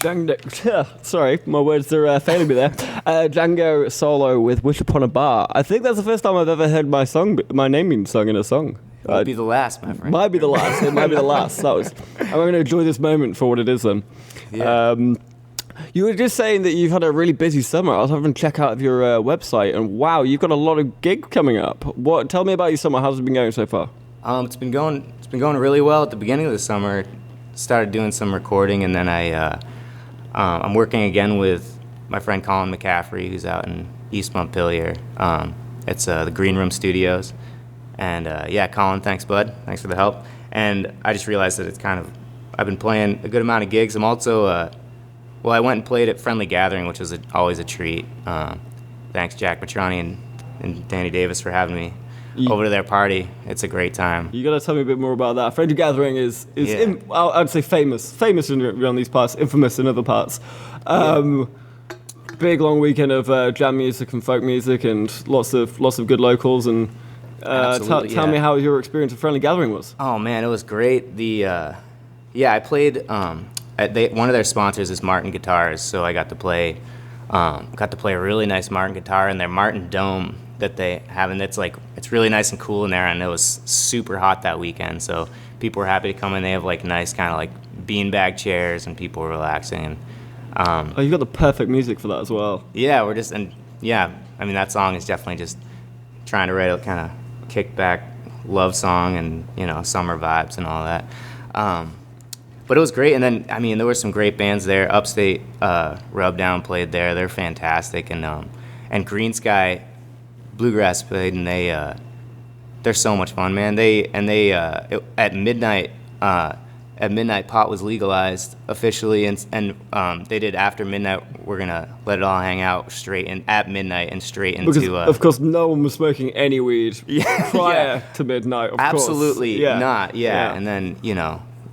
Django, sorry, my words are failing me there. Django Soulo with "Wish Upon a Bar." I think that's the first time I've ever heard my name being sung in a song. Won't be the last, my friend. Might be the last. It might be the last. I'm going to enjoy this moment for what it is then. Yeah. You were just saying that you've had a really busy summer. I was having a check out of your website, and wow, you've got a lot of gigs coming up. Tell me about your summer. How's it been going so far? It's been going really well. At the beginning of the summer, started doing some recording, and then I'm working again with my friend Colin McCaffrey, who's out in East Montpelier. It's the Green Room Studios, and Colin, thanks, bud. Thanks for the help. And I just realized that I've been playing a good amount of gigs. I'm also I went and played at Friendly Gathering, which was always a treat. Thanks, Jack Matrani and Danny Davis, for having me over to their party. It's a great time. You got to tell me a bit more about that. Friendly Gathering is I'd say famous around these parts, infamous in other parts. Big long weekend of jam music and folk music and lots of good locals. And tell me how your experience of Friendly Gathering was. Oh man, it was great. I played. One of their sponsors is Martin Guitars, so I got to play a really nice Martin guitar in their Martin Dome that they have, and it's really nice and cool in there. And it was super hot that weekend, so people were happy to come in. They have nice kind of beanbag chairs, and people were relaxing. And you got the perfect music for that as well. Yeah, that song is definitely just trying to write a kind of kickback love song and summer vibes and all that. But it was great, and then there were some great bands there. Upstate Rubdown played there; they're fantastic, and Green Sky Bluegrass played, and they're so much fun, man. At midnight pot was legalized officially, and they did after midnight. We're gonna let it all hang out straight at midnight and straight into. Because of course no one was smoking any weed prior to midnight. Of Absolutely course. not. Yeah, and then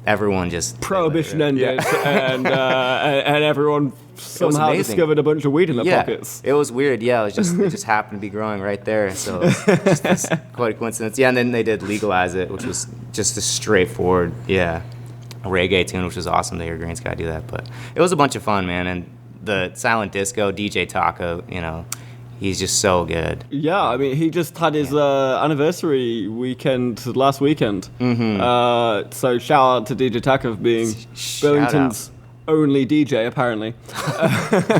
everyone just prohibition ended, and everyone somehow discovered a bunch of weed in their pockets. It was weird. Yeah, it just happened to be growing right there. So it's quite a coincidence. Yeah, and then they did legalize it, which was just a straightforward reggae tune, which was awesome to hear Green Sky do that. But it was a bunch of fun, man. And the silent disco DJ Taco, he's just so good. Yeah, he just had his anniversary weekend last weekend. Mm-hmm. So shout out to DJ Taco for being Burlington's only DJ, apparently.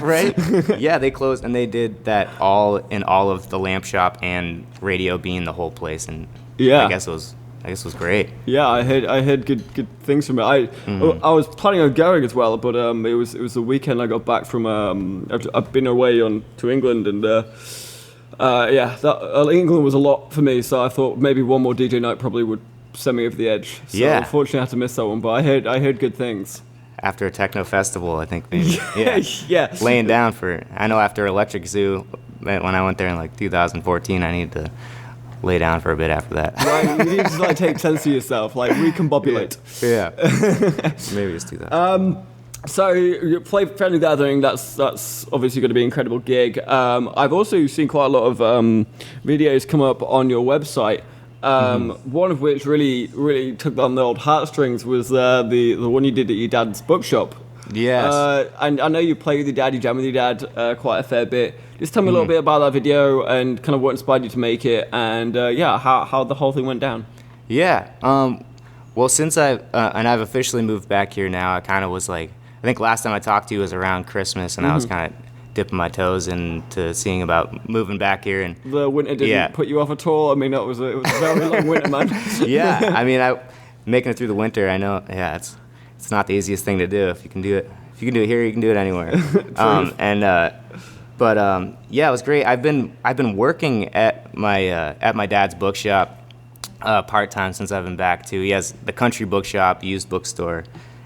Right? Yeah, they closed, and they did that all of the Lamp Shop and Radio Bean, the whole place, and I guess it was great. Yeah, I heard good things from it. I was planning on going as well, but it was the weekend I got back from. I've been away to England, and England was a lot for me. So I thought maybe one more DJ night probably would send me over the edge. So unfortunately I had to miss that one, but I heard good things. After a techno festival, I think maybe. Yeah. Laying down I know after Electric Zoo, when I went there in 2014, I needed to lay down for a bit after that. Right, you need to take sense of yourself, recombobulate. Yeah. Maybe it's 2000. So you play Friendly Gathering. That's obviously going to be an incredible gig. I've also seen quite a lot of videos come up on your website. One of which really took on the old heartstrings was the one you did at your dad's bookshop. Yes. And I know you play with your dad, you jam with your dad quite a fair bit. Just tell me a little bit about that video and kind of what inspired you to make it, and how the whole thing went down. Yeah. Well, since I've officially moved back here now, I kind of was I think last time I talked to you was around Christmas, and I was kind of dipping my toes into seeing about moving back here. And the winter didn't put you off at all. It was a very long winter, man. Yeah. Making it through the winter, I know. Yeah, it's not the easiest thing to do. If you can do it here, you can do it anywhere. It was great. I've been working at my dad's bookshop part time since I've been back too. He has the Country Bookshop, used bookstore,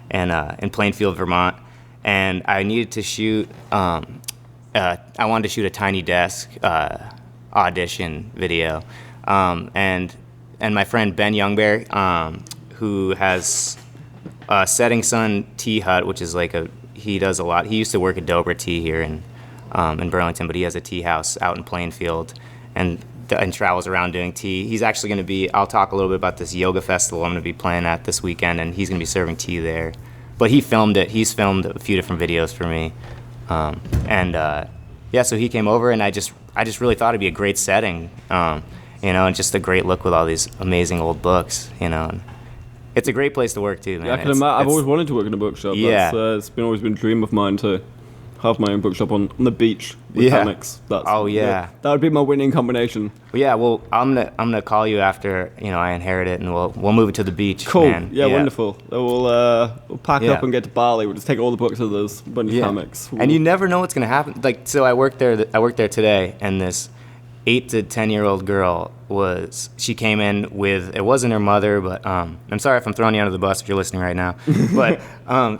and in Plainfield, Vermont. And I needed to shoot. I wanted to shoot a Tiny Desk audition video, and my friend Ben Youngbear, who has Setting Sun Tea Hut, which is he does a lot. He used to work at Dobra Tea here in Burlington, but he has a tea house out in Plainfield, and travels around doing tea. He's actually going to be. I'll talk a little bit about this yoga festival I'm going to be playing at this weekend, and he's going to be serving tea there. But he filmed it. He's filmed a few different videos for me. Yeah, so he came over, and I just really thought it'd be a great setting, and just a great look with all these amazing old books, And it's a great place to work too, man. Yeah, I can imagine. I've always wanted to work in a bookshop. Yeah. It's always been a dream of mine to have my own bookshop on the beach with hammocks. That would be my winning combination. Yeah, well, I'm gonna call you after I inherit it, and we'll move it to the beach. Cool. Man. Yeah, wonderful. We'll pack up and get to Bali. We'll just take all the books of those bunch of hammocks. And you never know what's gonna happen. Like, so I worked there today, and this 8 to 10-year-old girl she came in with, it wasn't her mother, but I'm sorry if I'm throwing you under the bus if you're listening right now, but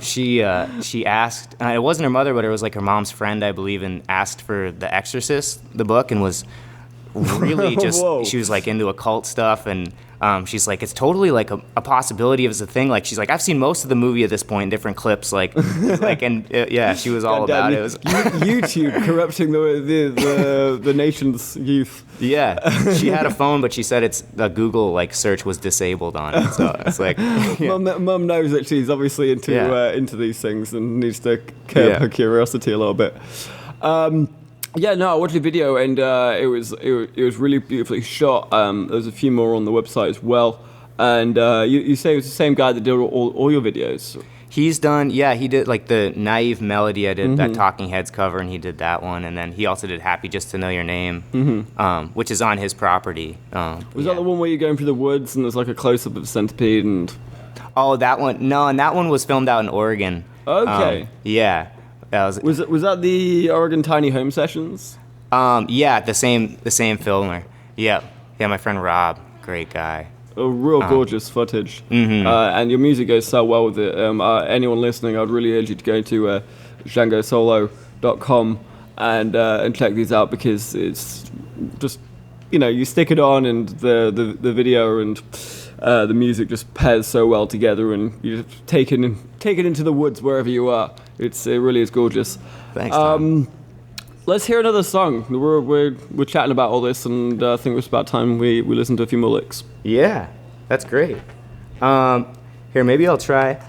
she asked, it wasn't her mother, but it was like her mom's friend, I believe, and asked for The Exorcist, the book, and was really just, she was like into occult stuff, and she's like, it's totally like a possibility as a thing. Like, she's like, I've seen most of the movie at this point in different clips, she was all about it. It was YouTube corrupting the nation's youth. Yeah, she had a phone, but she said it's the Google search was disabled on it. So it's like, Mum knows that she's obviously into these things and needs to curb her curiosity a little bit. Yeah, no, I watched the video, and it was really beautifully shot. There's a few more on the website as well. And you say it was the same guy that did all your videos. He's done, he did like the Naive Melody. I did that Talking Heads cover, and he did that one. And then he also did Happy Just to Know Your Name, which is on his property. Was that the one where you're going through the woods and there's like a close-up of a centipede and... Oh, that one? No, and that one was filmed out in Oregon. Okay. Yeah. Was that the Oregon Tiny Home Sessions? Yeah, the same filmer. Yeah, my friend Rob, great guy. Real gorgeous footage, and your music goes so well with it. Anyone listening, I'd really urge you to go to DjangoSoulo.com and check these out, because it's just you stick it on, and the video and the music just pairs so well together, and you just take it into the woods wherever you are. It really is gorgeous. Thanks, Tom. Let's hear another song. We're chatting about all this, and I think it's about time we listen to a few more licks. Yeah, that's great. Here, maybe I'll try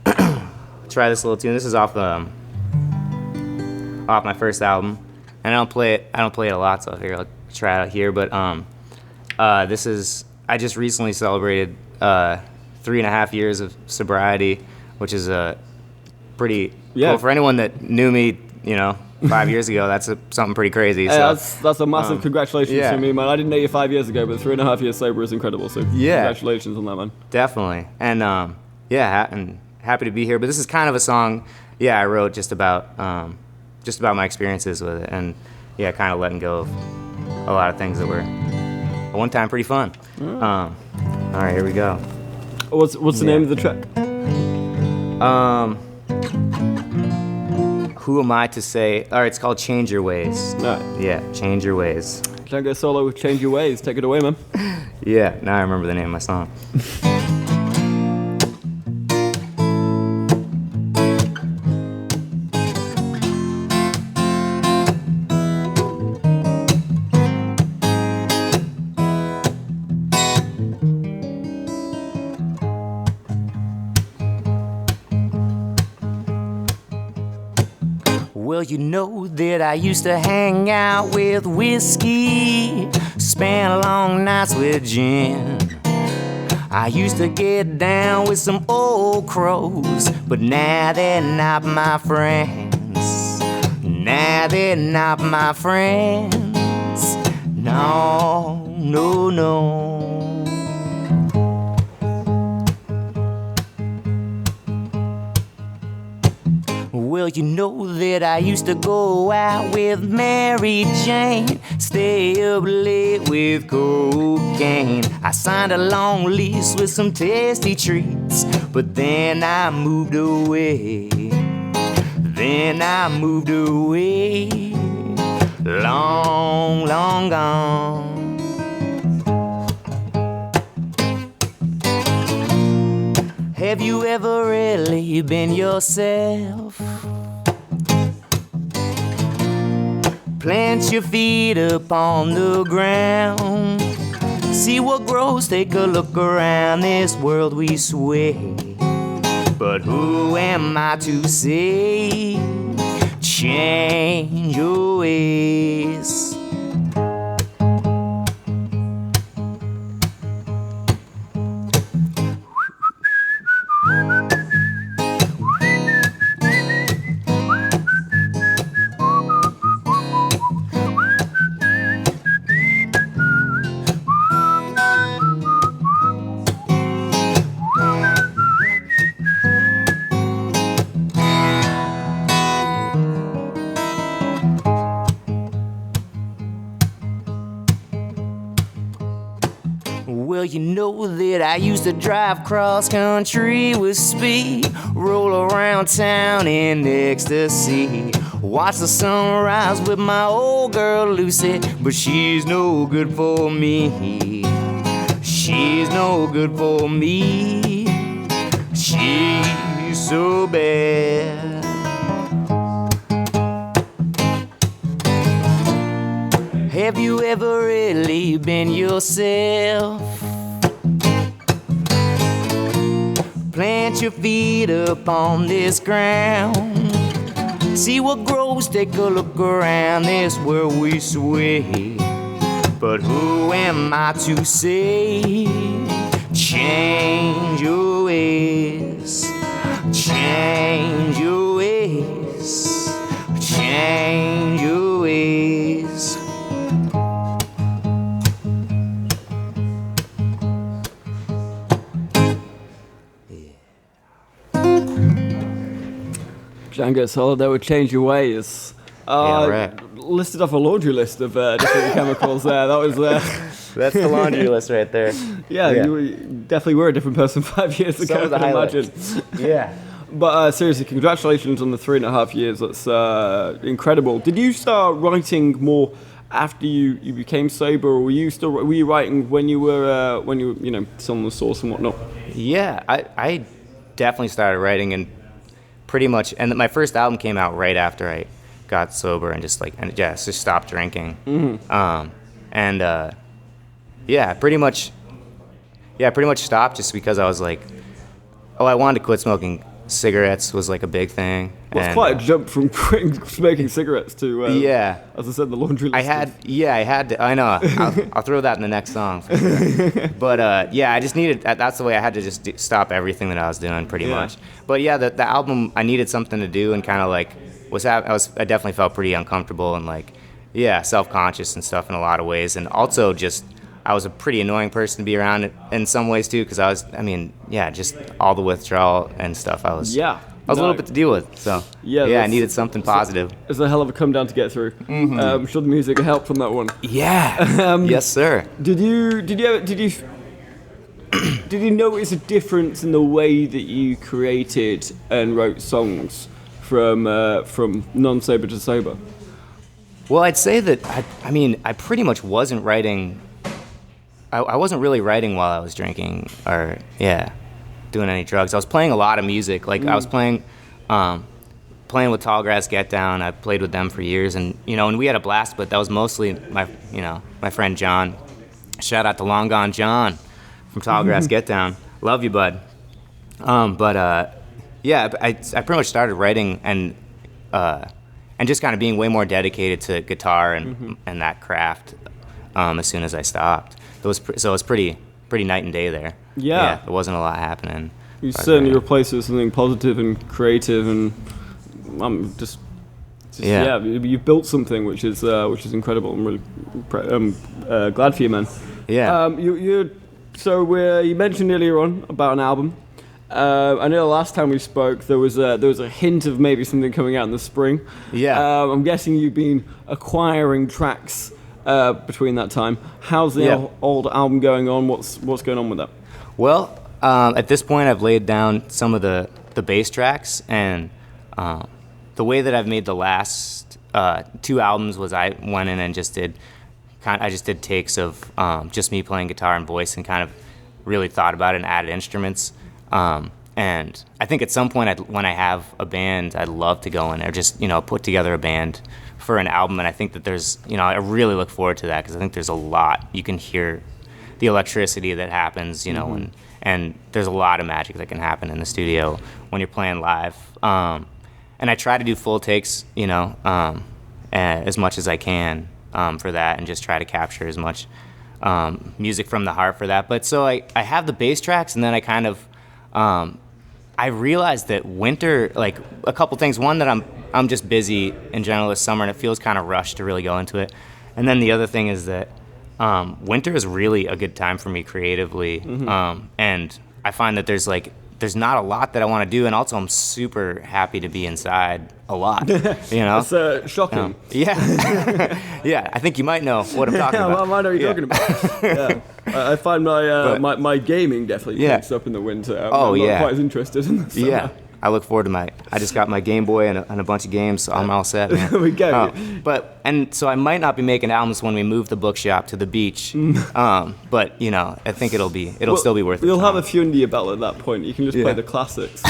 this little tune. This is off my first album, and I don't play it a lot, so I figure I'll try it out here. But this is, I just recently celebrated 3.5 years of sobriety, which is a pretty cool for anyone that knew me, 5 years ago. That's something pretty crazy. So that's a massive congratulations to me, man. I didn't know you 5 years ago, but 3.5 years sober is incredible. So congratulations on that, man. Definitely, and and happy to be here. But this is kind of a song, I wrote just about my experiences with it, and kind of letting go of a lot of things that were at one time pretty fun. All right, here we go. What's the name of the track? Who am I to say? All right, it's called Change Your Ways. Yeah, Change Your Ways. Django Soulo with Change Your Ways. Take it away, man. Yeah, now I remember the name of my song. Well, you know that I used to hang out with whiskey, spend long nights with gin. I used to get down with some old crows, but now they're not my friends. Now they're not my friends. No, no, no. Well, you know that I used to go out with Mary Jane, stay up late with cocaine. I signed a long lease with some tasty treats, but then I moved away. Long, long gone. Have you ever really been yourself? Plant your feet up on the ground, see what grows, take a look around this world we sway. But who am I to say, change your ways? Well, you know that I used to drive cross country with speed, roll around town in ecstasy, watch the sunrise with my old girl Lucy, but she's no good for me. She's no good for me. She's so bad. Have you ever really been yourself? Plant your feet up on this ground. See what grows, take a look around, this where we sway. But who am I to say, change your ways, change your ways, change your ways. Django Soulo, that would change your ways. Yeah, right. Listed off a laundry list of different chemicals there. That was That's the laundry list right there. yeah, you definitely were a different person 5 years ago. Some of the I can highlights. imagine. Yeah. But seriously, congratulations on the 3.5 years. That's incredible. Did you start writing more after you became sober, or were you writing when you were still on the source and whatnot? Yeah, I definitely started writing and pretty much, and my first album came out right after I got sober and just stopped drinking. Mm-hmm. Pretty much stopped just because I was like, I wanted to quit smoking cigarettes was like a big thing. Well, it's quite a jump from quitting smoking cigarettes to as I said, the laundry list. I had to. I know. I'll throw that in the next song. For sure. But I just needed. That's the way I had to just stop everything that I was doing, pretty much. But yeah, the album, I needed something to do, and kind of like I definitely felt pretty uncomfortable and like self-conscious and stuff in a lot of ways, and also just I was a pretty annoying person to be around in some ways too, because just all the withdrawal and stuff. I was a little bit to deal with, so I needed something positive. It's a hell of a come down to get through. Mm-hmm. I'm sure the music helped on that one. Yeah. Yes, sir. Did you notice a difference in the way that you created and wrote songs from non-sober to sober? Well, I'd say that I pretty much wasn't writing. I wasn't really writing while I was drinking or doing any drugs. I was playing a lot of music. Like I was playing with Tallgrass Get Down. I played with them for years, and and we had a blast. But that was mostly my friend John. Shout out to Long Gone John from Tallgrass Get Down. Love you, bud. I pretty much started writing and just kind of being way more dedicated to guitar and that craft as soon as I stopped. It was pretty night and day there. Yeah, there wasn't a lot happening. You certainly replaced it with something positive and creative, and you built something which is incredible. I'm really glad for you, man. Yeah. You mentioned earlier on about an album. I know the last time we spoke, there was a hint of maybe something coming out in the spring. Yeah. I'm guessing you've been acquiring tracks between that time. How's the old album going on? What's going on with that? Well, at this point, I've laid down some of the bass tracks, and the way that I've made the last 2 albums was I went in and I just did takes of just me playing guitar and voice, and kind of really thought about it and added instruments. And I think at some point, when I have a band, I'd love to go in there, just put together a band for an album. And I think that there's, I really look forward to that, because I think there's a lot. You can hear the electricity that happens, and and there's a lot of magic that can happen in the studio when you're playing live. And I try to do full takes, as much as I can for that, and just try to capture as much music from the heart for that. But so I have the bass tracks, and then I kind of I realized that winter, like a couple things. One, that I'm just busy in general this summer, and it feels kind of rushed to really go into it. And then the other thing is that winter is really a good time for me creatively, and I find that there's not a lot that I want to do, and also I'm super happy to be inside a lot. It's shocking. Yeah, yeah. I think you might know what I'm talking about. I might know what you're talking about. Yeah. I find my gaming definitely picks up in the winter. I'm not quite as interested in the summer. Yeah. I look forward to I just got my Game Boy and a bunch of games, so I'm all set, man. There we go. And so I might not be making albums when we move the bookshop to the beach, but, I think it'll still be worth it. You'll have a few under your belt at that point. You can just play the classics.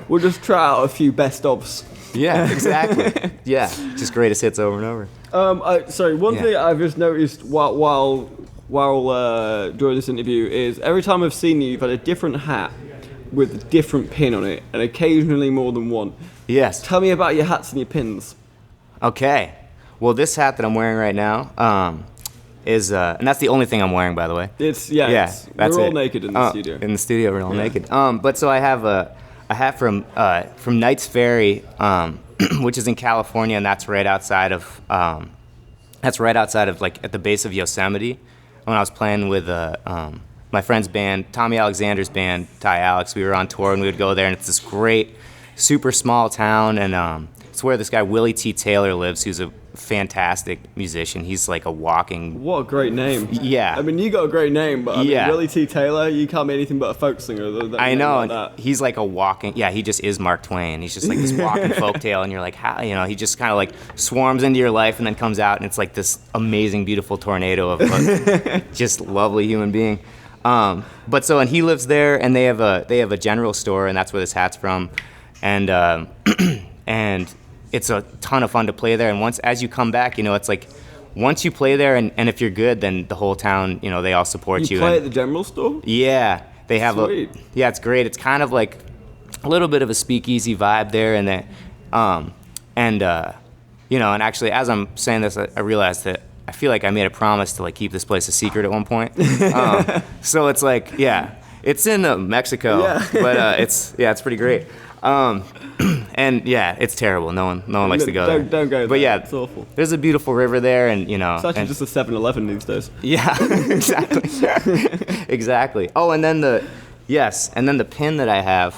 We'll just try out a few best-ofs. Yeah, exactly. Yeah, just greatest hits over and over. One thing I've just noticed while during this interview is every time I've seen you, you've had a different hat with a different pin on it, and occasionally more than one. Yes. Tell me about your hats and your pins. Okay. Well, this hat that I'm wearing right now is, and that's the only thing I'm wearing, by the way. We're all naked in the studio. In the studio, we're all naked. But so I have a hat from Knights Ferry, which is in California, and that's right outside of like at the base of Yosemite. When I was playing with my friend's band, Tommy Alexander's band, Ty Alex, we were on tour, and we would go there, and it's this great, super small town, and it's where this guy Willie T. Taylor lives, who's a fantastic musician. He's like a walking... What a great name. Yeah. I mean, you got a great name, but Willie T. Taylor, you can't be anything but a folk singer. I know, like that. He's like a walking... Yeah, he just is Mark Twain. He's just like this walking folktale, and you're like, how... he just kind of like swarms into your life and then comes out, and it's like this amazing, beautiful tornado of just lovely human being. And he lives there, and they have a general store, and that's where this hat's from, and and it's a ton of fun to play there. And as you come back, it's like once you play there, and if you're good, then the whole town, they all support you. You play at the general store? Yeah, they have Sweet. It's great. It's kind of like a little bit of a speakeasy vibe there, and and actually, as I'm saying this, I realized that I feel like I made a promise to keep this place a secret at one point. So it's like, it's in Mexico, but it's pretty great. And it's terrible. No one likes to go there. Don't go there. But it's awful. There's a beautiful river there, and it's actually just a 7-Eleven these days. Yeah, exactly, exactly. Oh, and then the pin that I have,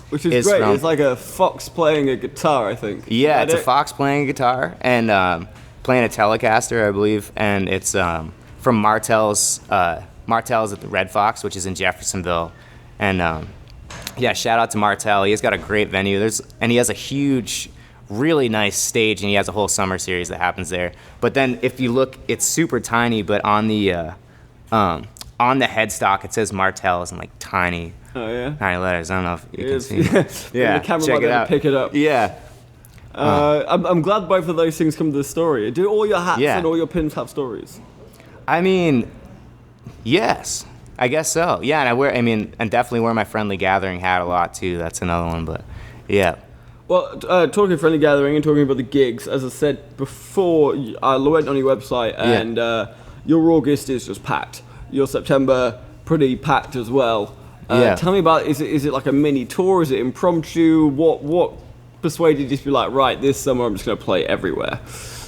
which is great. It's like a fox playing a guitar, I think. Yeah, it's a fox playing a guitar and playing a Telecaster, I believe, and it's from Martell's at the Red Fox, which is in Jeffersonville, and shout out to Martell. He's got a great venue. And he has a huge, really nice stage, and he has a whole summer series that happens there. But then if you look, it's super tiny, but on the headstock it says Martell's in tiny letters. I don't know if you can see. Yeah, the camera check it out. Pick it up. Yeah. I'm glad both of those things come to the story. Do all your hats and all your pins have stories? I mean, yes, I guess so. Yeah, and definitely wear my Friendly Gathering hat a lot too. That's another one, but yeah. Well, talking Friendly Gathering and talking about the gigs, as I said before, I went on your website and your August is just packed. Your September pretty packed as well. Tell me about, is it like a mini tour? Is it impromptu? What persuaded you to be like, right, this summer I'm just going to play everywhere?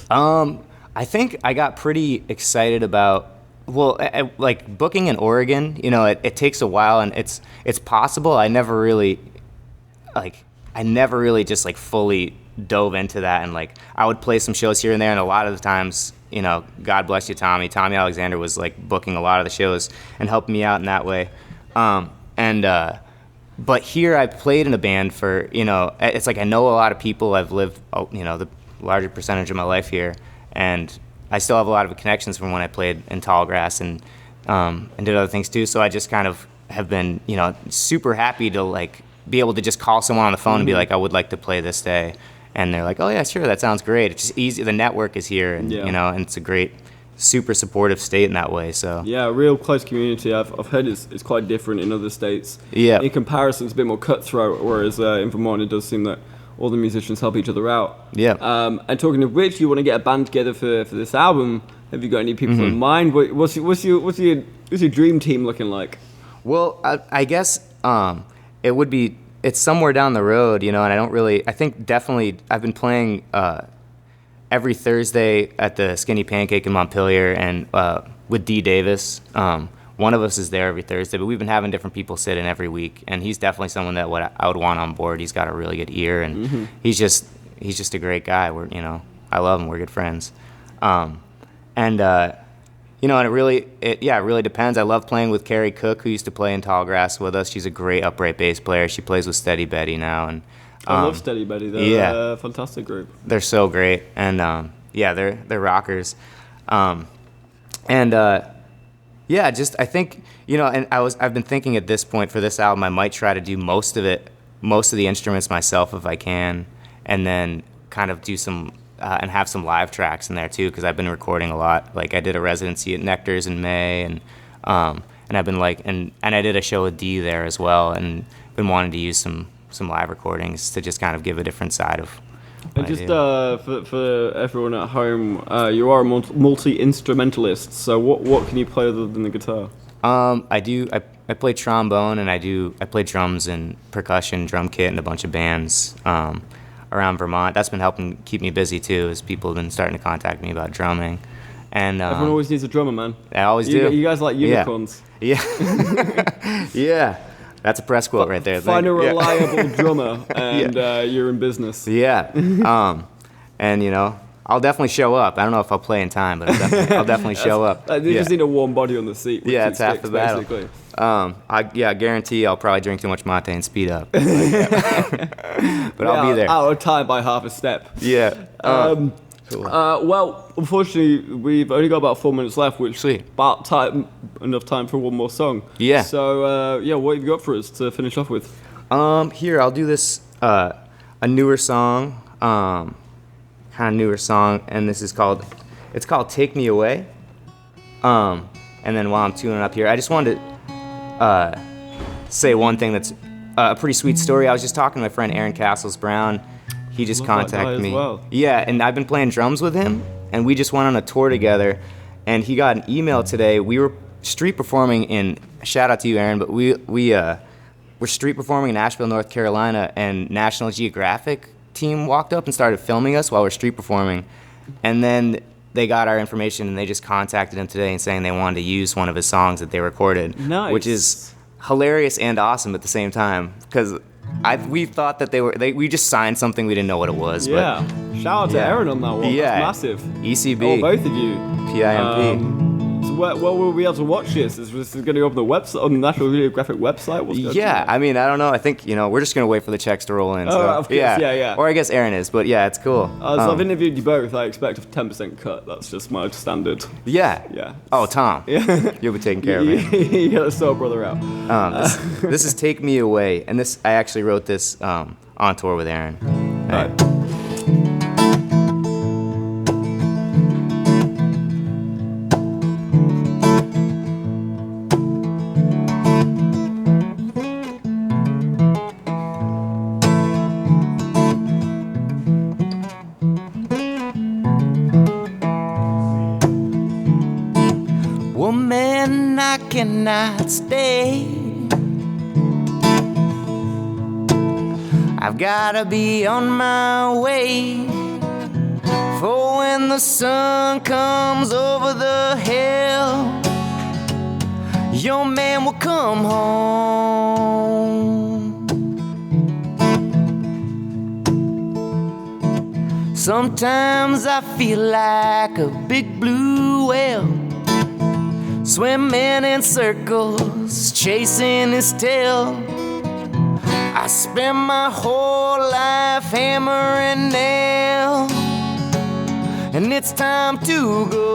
I think I got pretty excited about, booking in Oregon. It takes a while, and it's possible. I never really just fully dove into that, and I would play some shows here and there, and a lot of the times, God bless you, Tommy Alexander was booking a lot of the shows and helping me out in that way. But here I played in a band for, it's I know a lot of people. I've lived, the larger percentage of my life here, and I still have a lot of connections from when I played in Tallgrass and did other things too. So I just kind of have been, super happy to be able to just call someone on the phone and be like, I would like to play this day. And they're like, oh yeah, sure, that sounds great. It's just easy. The network is here, and and it's a great super supportive state in that way. So Yeah, a real close community. I've heard it's quite different in other states. Yeah. In comparison, it's a bit more cutthroat, whereas in Vermont it does seem that all the musicians help each other out. Yeah. And talking of which, you want to get a band together for this album. Have you got any people in mind? What's your dream team looking like? Well, I guess it's somewhere down the road, and I think definitely I've been playing every Thursday at the Skinny Pancake in Montpelier and with D. Davis. One of us is there every Thursday, but we've been having different people sit in every week, and he's definitely someone that I would want on board. He's got a really good ear, and he's just a great guy. I love him. We're good friends. And it really depends. I love playing with Carrie Cook, who used to play in Tallgrass with us. She's a great upright bass player. She plays with Steady Betty now, and I love Steady Betty. They're a fantastic group. They're so great, and they're rockers. I think and I've been thinking at this point for this album, I might try to do most of the instruments myself if I can, and then kind of do some. And have some live tracks in there too, because I've been recording a lot. Like I did a residency at Nectar's in May, and I've been and I did a show with D there as well, and been wanting to use some live recordings to just kind of give a different side of. And just for everyone at home, you are a multi-instrumentalist. So what can you play other than the guitar? I play trombone, and I play drums and percussion, drum kit, and a bunch of bands. Around Vermont. That's been helping keep me busy too, as people have been starting to contact me about drumming. And everyone always needs a drummer, man. I always do. You guys are like unicorns. Yeah. Yeah. That's a press quote right there. Find a reliable drummer, and you're in business. Yeah. And I'll definitely show up. I don't know if I'll play in time, but I'll definitely show up. You just need a warm body on the seat. Yeah, it's half the battle. Basically. I guarantee I'll probably drink too much mate and speed up. But I'll be there. Out of time by half a step. Yeah. Cool. Well, unfortunately, we've only got about 4 minutes left, which is about enough time for one more song. Yeah. So, what have you got for us to finish off with? Here, I'll do this, a newer song, and this is called Take Me Away. And then while I'm tuning up here, I just wanted to say one thing that's a pretty sweet story. I was just talking to my friend Aaron Castles Brown. He just contacted me. Well. Yeah, and I've been playing drums with him, and we just went on a tour together, and he got an email today. We were street performing in, shout out to you, Aaron, but we're street performing in Asheville, North Carolina, and National Geographic team walked up and started filming us while we're street performing, and then they got our information and they just contacted him today and saying they wanted to use one of his songs that they recorded. Nice. Which is hilarious and awesome at the same time, because we thought that we just signed something, we didn't know what it was. Yeah. But shout out to Aaron on that one. Yeah. That's massive. ECB. Oh, both of you. PIMP. So where will we be able to watch this? Is this going to go on the website, on the National Geographic website? I mean, I don't know. I think, we're just going to wait for the checks to roll in. So, of course. Yeah. Or I guess Aaron is, but yeah, it's cool. So I've interviewed you both. I expect a 10% cut. That's just my standard. Yeah. Yeah. Oh, Tom. Yeah. You'll be taking care of me. You got a soul brother out. This is Take Me Away, and I actually wrote this on tour with Aaron. All right. Woman, I cannot stay. I've gotta be on my way. For when the sun comes over the hill, your man will come home. Sometimes I feel like a big blue whale, swimming in circles, chasing his tail. I spend my whole life hammer and nail, and it's time to go.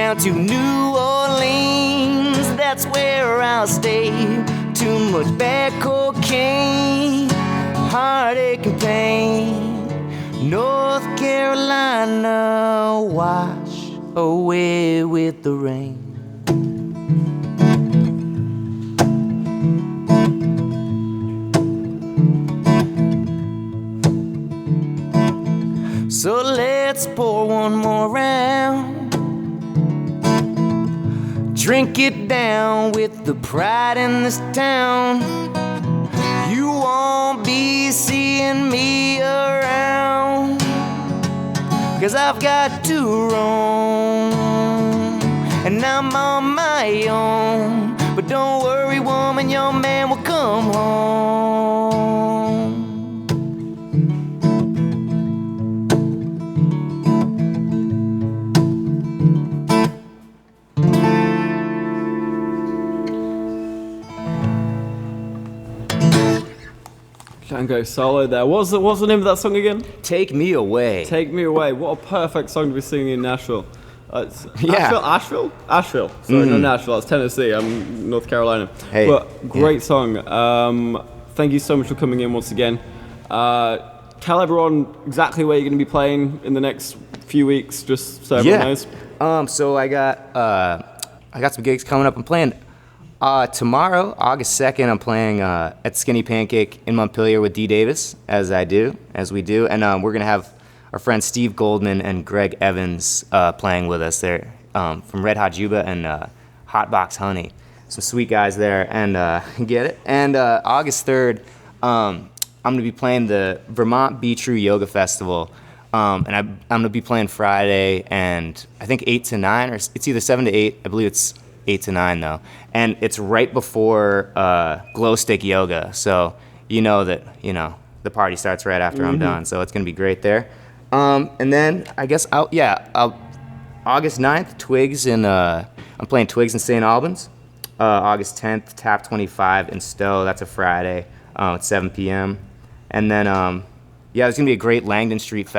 down to New Orleans, that's where I'll stay. Too much bad cocaine, heartache and pain. North Carolina, wash away with the rain. So let's pour one more round, drink it down with the pride in this town. You won't be seeing me around, 'cause I've got to roam, and I'm on my own. But don't worry, woman, your man will come home. Django Soulo there. What's the name of that song again? Take Me Away. Take Me Away. What a perfect song to be singing in Nashville. Yeah. Asheville. Sorry, not Nashville. That's Tennessee. I'm North Carolina. Hey. But great song. Thank you so much for coming in once again. Tell everyone exactly where you're going to be playing in the next few weeks, just so everyone knows. So I got some gigs coming up. I'm playing tomorrow, August 2nd. I'm playing at Skinny Pancake in Montpelier with D. Davis, as we do, and we're gonna have our friends Steve Goldman and Greg Evans playing with us. They're from Red Hot Juba and Hot Box Honey. Some sweet guys there, and get it. And August 3rd, I'm gonna be playing the Vermont Be True Yoga Festival. And I'm gonna be playing Friday, and I think 8 to 9, or it's either 7 to 8. I believe it's 8 to 9 though, and it's right before glow stick yoga. So that the party starts right after I'm done. So it's gonna be great there. And then I guess August 9th, Twigs I'm playing Twigs in St. Albans. August 10th, Tap 25 in Stowe. That's a Friday at 7 p.m. And then there's gonna be a great Langdon Street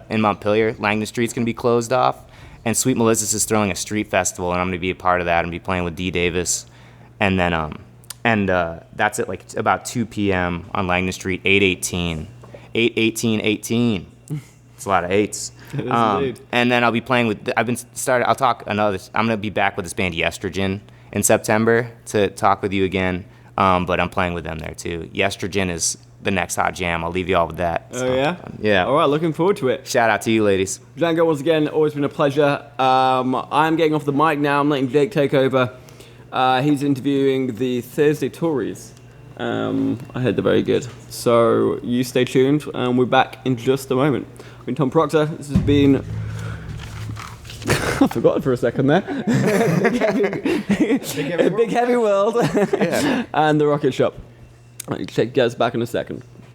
in Montpelier. Langdon Street's gonna be closed off, and Sweet Melissa's is throwing a street festival, and I'm gonna be a part of that and be playing with D. Davis. And then that's at like about 2 p.m. on Langdon Street, 818. It's a lot of 8s. It is indeed. And then I'll be playing with. I'm gonna be back with this band Yestrogen in September to talk with you again. But I'm playing with them there too. Yestrogen is the next hot jam. I'll leave you all with that. Oh, yeah? Yeah. All right, looking forward to it. Shout out to you, ladies. Django, once again, always been a pleasure. I'm getting off the mic now. I'm letting Jake take over. He's interviewing the Thursday Tories. I heard they're very good. So you stay tuned, and we're back in just a moment. I've been Tom Proctor. This has been... I forgot for a second there. Big Heavy World. Yeah. And The Rocket Shop. I'll take you guys back in a second.